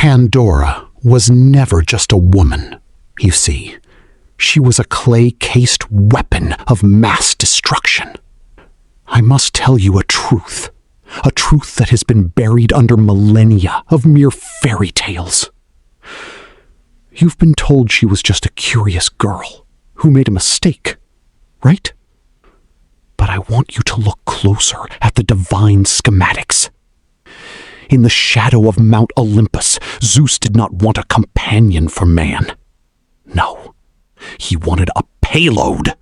Pandora was never just a woman, you see. She was a clay-cased weapon of mass destruction. I must tell you a truth that has been buried under millennia of mere fairy tales. You've been told she was just a curious girl who made a mistake, right? But I want you to look closer at the divine schematics. In the shadow of Mount Olympus, Zeus did not want a companion for man. No, he wanted a payload.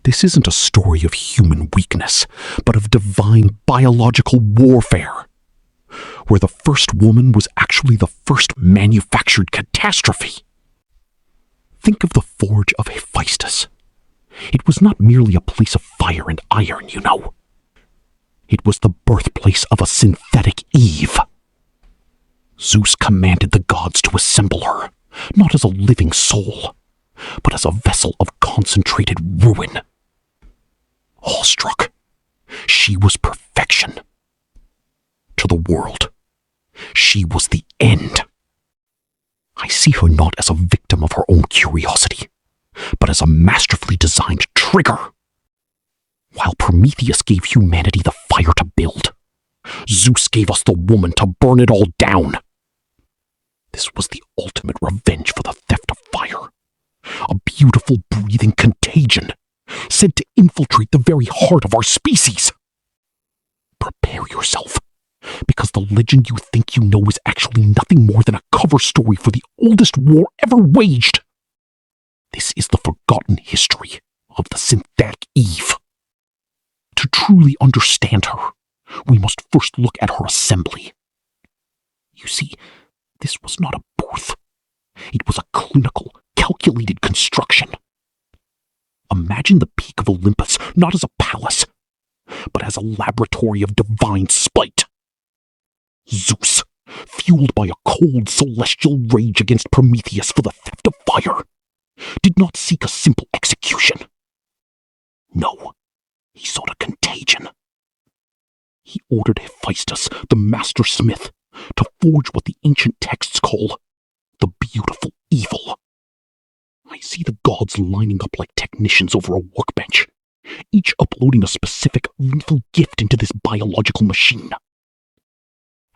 This isn't a story of human weakness, but of divine biological warfare, where the first woman was actually the first manufactured catastrophe. Think of the Forge of Hephaestus. It was not merely a place of fire and iron, you know. It was the birthplace of a synthetic Eve. Zeus commanded the gods to assemble her, not as a living soul, but as a vessel of concentrated ruin. Awestruck, she was perfection. To the world, she was the end. I see her not as a victim of her own curiosity, but as a masterfully designed trigger. While Prometheus gave humanity the fire to build, Zeus gave us the woman to burn it all down. This was the ultimate revenge for the theft of fire. A beautiful breathing contagion, sent to infiltrate the very heart of our species. Prepare yourself, because the legend you think you know is actually nothing more than a cover story for the oldest war ever waged. This is the forgotten history of the synthetic Eve. To truly understand her, we must first look at her assembly. You see, this was not a birth. It was a clinical, calculated construction. Imagine the peak of Olympus not as a palace, but as a laboratory of divine spite. Zeus, fueled by a cold celestial rage against Prometheus for the theft of fire, did not seek a simple execution. No, he sought a contagion. He ordered Hephaestus, the master smith, to forge what the ancient texts call the beautiful evil. I see the gods lining up like technicians over a workbench, each uploading a specific lethal gift into this biological machine.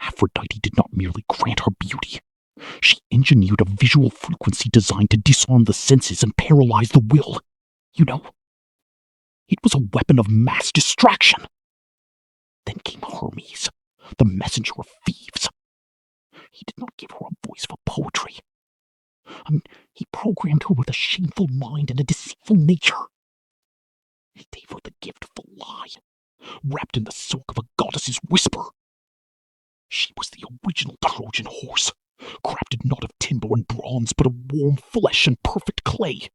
Aphrodite did not merely grant her beauty. She engineered a visual frequency designed to disarm the senses and paralyze the will. You know, it was a weapon of mass distraction. Then came Hermes, the messenger of thieves. He did not give her a voice for poetry. He programmed her with a shameful mind and a deceitful nature. He gave her the gift of the lie, wrapped in the silk of a goddess's whisper. She was the original Trojan horse, crafted not of timber and bronze, but of warm flesh and perfect clay.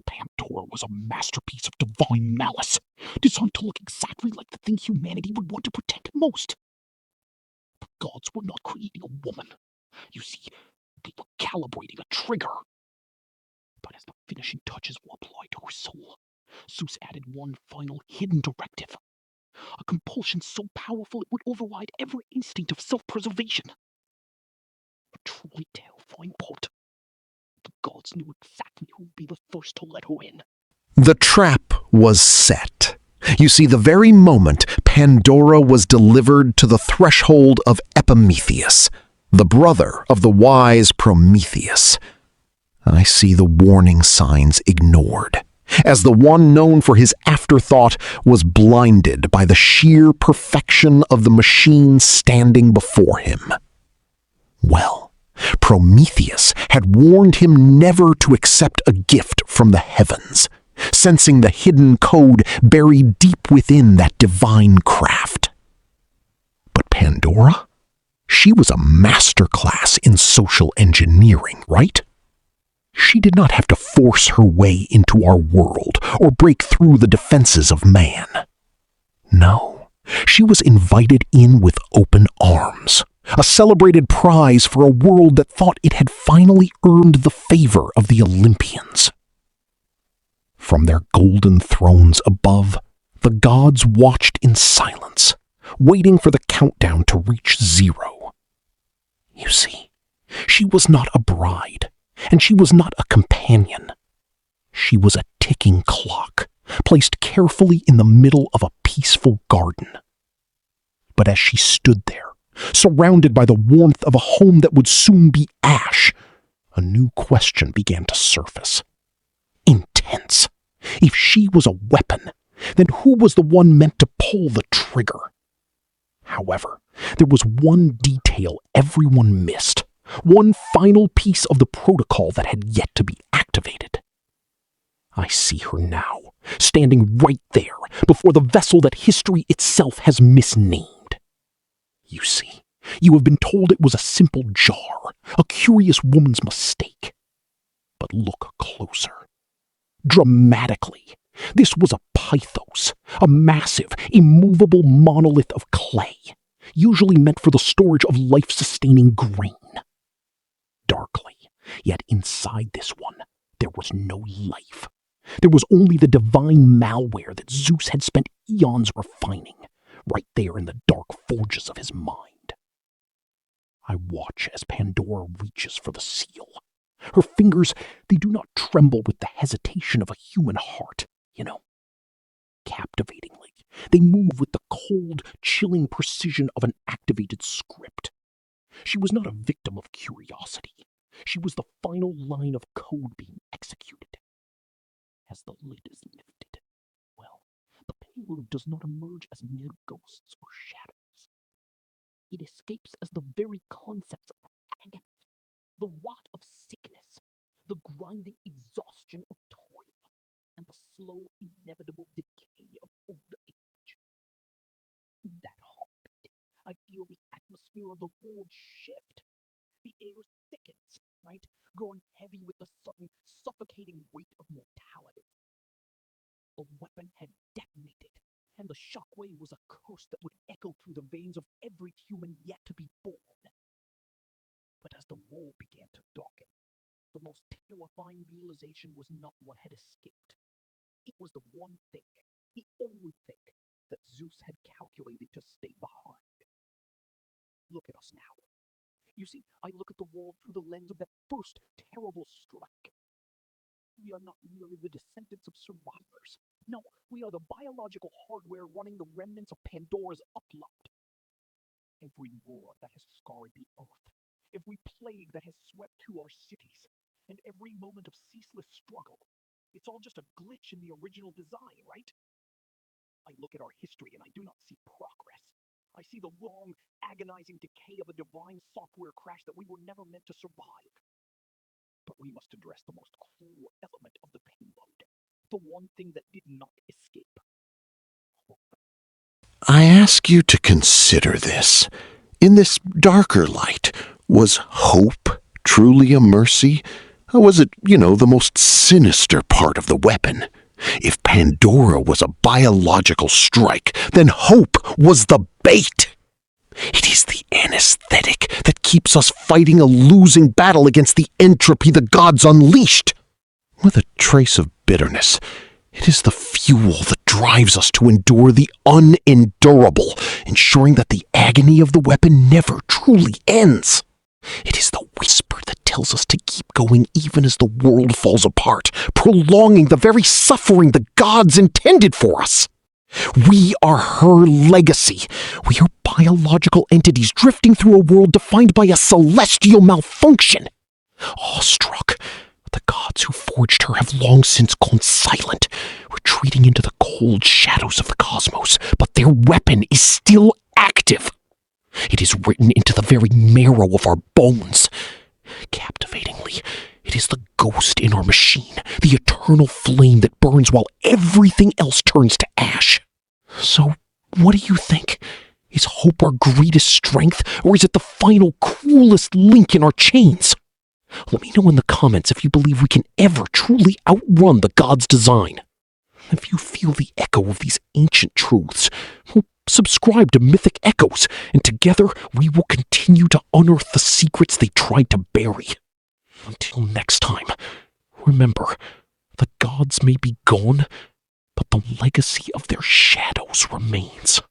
Pandora was a masterpiece of divine malice, designed to look exactly like the thing humanity would want to protect most. The gods were not creating a woman. You see, they were calibrating a trigger. But as the finishing touches were applied to her soul, Zeus added one final hidden directive. A compulsion so powerful it would override every instinct of self-preservation. A truly terrifying part. The gods knew exactly who would be the first to let her in. The trap was set. You see, the very moment Pandora was delivered to the threshold of Prometheus, the brother of the wise Prometheus, I see the warning signs ignored, as the one known for his afterthought was blinded by the sheer perfection of the machine standing before him. Well, Prometheus had warned him never to accept a gift from the heavens, sensing the hidden code buried deep within that divine craft. But Pandora? She was a masterclass in social engineering, right? She did not have to force her way into our world or break through the defenses of man. No, she was invited in with open arms, a celebrated prize for a world that thought it had finally earned the favor of the Olympians. From their golden thrones above, the gods watched in silence, waiting for the countdown to reach 0. You see, she was not a bride, and she was not a companion. She was a ticking clock, placed carefully in the middle of a peaceful garden. But as she stood there, surrounded by the warmth of a home that would soon be ash, a new question began to surface. Intense. If she was a weapon, then who was the one meant to pull the trigger? However, there was one detail everyone missed, one final piece of the protocol that had yet to be activated. I see her now, standing right there before the vessel that history itself has misnamed. You see, you have been told it was a simple jar, a curious woman's mistake. But look closer. Dramatically, this was a pythos, a massive, immovable monolith of clay, usually meant for the storage of life-sustaining grain. Darkly, yet inside this one, there was no life. There was only the divine malware that Zeus had spent eons refining, right there in the dark forges of his mind. I watch as Pandora reaches for the seal. Her fingers, they do not tremble with the hesitation of a human heart, you know. Captivatingly, they move with the cold, chilling precision of an activated script. She was not a victim of curiosity. She was the final line of code being executed. As the lid is lifted, well, the payload does not emerge as mere ghosts or shadows. It escapes as the very concepts of agony, the rot of sickness, the grinding exhaustion of toil, and the slow, inevitable decay of old age. That heartbeat, I feel the atmosphere of the world shift. The air thickens, right? Growing heavy with the sudden, suffocating weight of mortality. The weapon had detonated, and the shockwave was a curse that would echo through the veins of every human yet to be born. But as the world began to darken, the most terrifying realization was not what had escaped. It was the one thing, the only thing, that Zeus had calculated to stay behind. Look at us now. You see, I look at the world through the lens of that first terrible strike. We are not merely the descendants of survivors. No, we are the biological hardware running the remnants of Pandora's upload. Every war that has scarred the earth, every plague that has swept through our cities, and every moment of ceaseless struggle, it's all just a glitch in the original design, right? I look at our history and I do not see progress. I see the long, agonizing decay of a divine software crash that we were never meant to survive. But we must address the most core element of the payload, the one thing that did not escape. I ask you to consider this. In this darker light, was hope truly a mercy? Or was it, the most sinister part of the weapon? If Pandora was a biological strike, then hope was the bait. It is the anesthetic that keeps us fighting a losing battle against the entropy the gods unleashed. With a trace of bitterness, it is the fuel that drives us to endure the unendurable, ensuring that the agony of the weapon never truly ends. It is the whisper that tells us to keep going even as the world falls apart, prolonging the very suffering the gods intended for us. We are her legacy. We are biological entities drifting through a world defined by a celestial malfunction. Awestruck, the gods who forged her have long since gone silent, retreating into the cold shadows of the cosmos, but their weapon is still active. It is written into the very marrow of our bones. Captivatingly, it is the ghost in our machine, the eternal flame that burns while everything else turns to ash. So, what do you think? Is hope our greatest strength, or is it the final, cruelest link in our chains? Let me know in the comments if you believe we can ever truly outrun the God's design. If you feel the echo of these ancient truths, well, subscribe to Mythic Echoes, and together we will continue to unearth the secrets they tried to bury. Until next time, remember, the gods may be gone, but the legacy of their shadows remains.